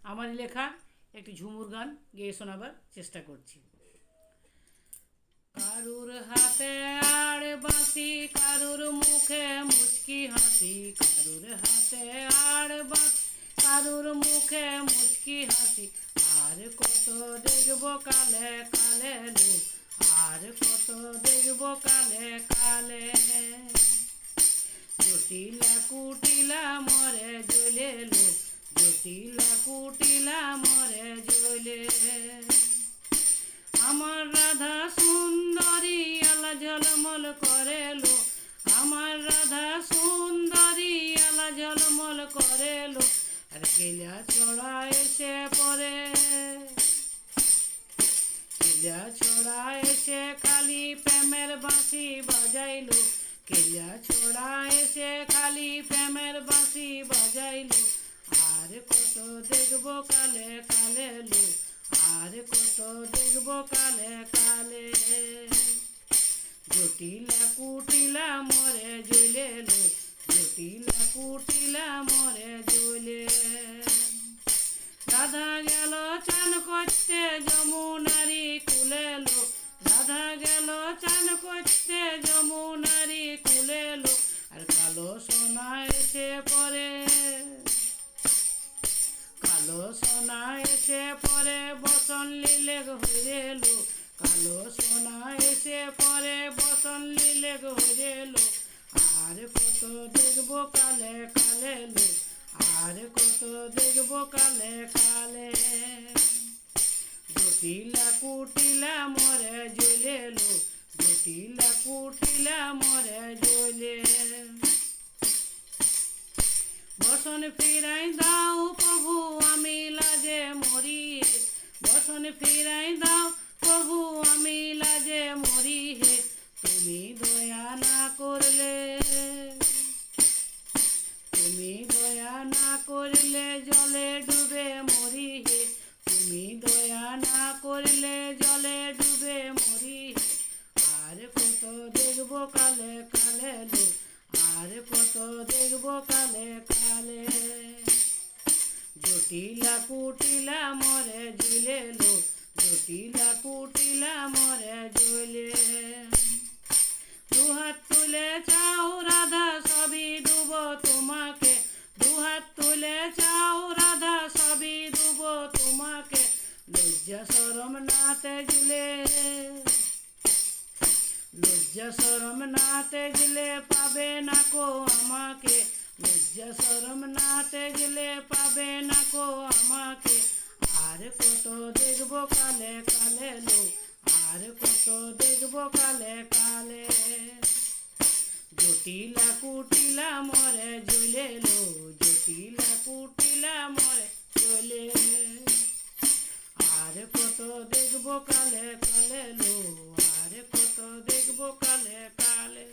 আমারই লেখা একটি ঝুমুর গান গেয়ে শোনাবার চেষ্টা করছি। কারুর হাতে আর বাঁশি, কারুর মুখে মুচকি হাসি, কারুর হাতে আর বাঁশি, কারুর মুখে মুচকি হাসি। আর কত দেখব কালে কালে লো, আর কত দেখব কালে কালে। জটিলা কুটিলা মরে জ্বলে লো, জটিলা কুটিলা মরে জ্বলে। আমার রাধা সুন্দরী আলা ঝলমল করে লো, আমার রাধা সুন্দরী আলা ঝলমল করে লো। আর কেলা ছড়া এসে পরে, কেলা ছড়া এসে খালি প্রেমের বাঁশি বাজাইলো, কেলা ছড়া এসে খালি প্রেমের বাঁশি বাজাইলো। আর কত দেখব কালে কালে লো, আর কত দেখব কালে কালে। জটিলা কুটিলা মরে জ্বলে লো, জটিলা কুটিলা মরে জ্বলে। রাধা গেল চান করতে যমুনারি কুলে লো, রাধা গেল চান করতে যমুনারি কুলে লো। আর কালো সোনা এসে পরে, কালো সোনা এসে পরে বসন লীলে হয়ে লো, কালো সোনা এসে পরে বসন লীলে হয়ে লো। আর কত দেখব কালে কালে লো, আর কত দেখব কালে কালে। জটিলা কুটিলা মরে জ্বলে লো, জটিলা কুটিলা মরে জ্বলে। বসন ফিরাই দাও প্রভু আমি লাজে মরি হে, বসন ফিরাই দাও প্রভু আমি লাজে মরি হে। তুমি দয়া না করলে, তুমি দয়া না করলে জলে ডুবে মরি হে, তুমি দয়া না করলে জলে ডুবে মরি হে। আর কত দেখব কালে কালে লো, আর কত দেখব কালে কালে। জটিলা কুটিলা মরে জ্বলে লো, জটিলা কুটিলা মরে জ্বলে। দুহাত তুলে চাও রাধা সবই দুব তোমাকে, দুহাত তুলে চাও রাধা সবই দুব তোমাকে। লজ্জা শরম নাতে জ্বলে, লজ্জা শরম নাতে গেলে পাবে না কো আমাকে, লজ্জা শরম নাতে গেলে পাবে না কো আমাকে। আর কত দেখব কালে কালে লো, আর কত দেখব কালে কালে। জটিলা কুটিলা মরে জ্বলে লো, জটিলা কুটিলা মরে জ্বলে। আর কত দেখব কালে কালে লো, আর কত দেখব কালে কালে।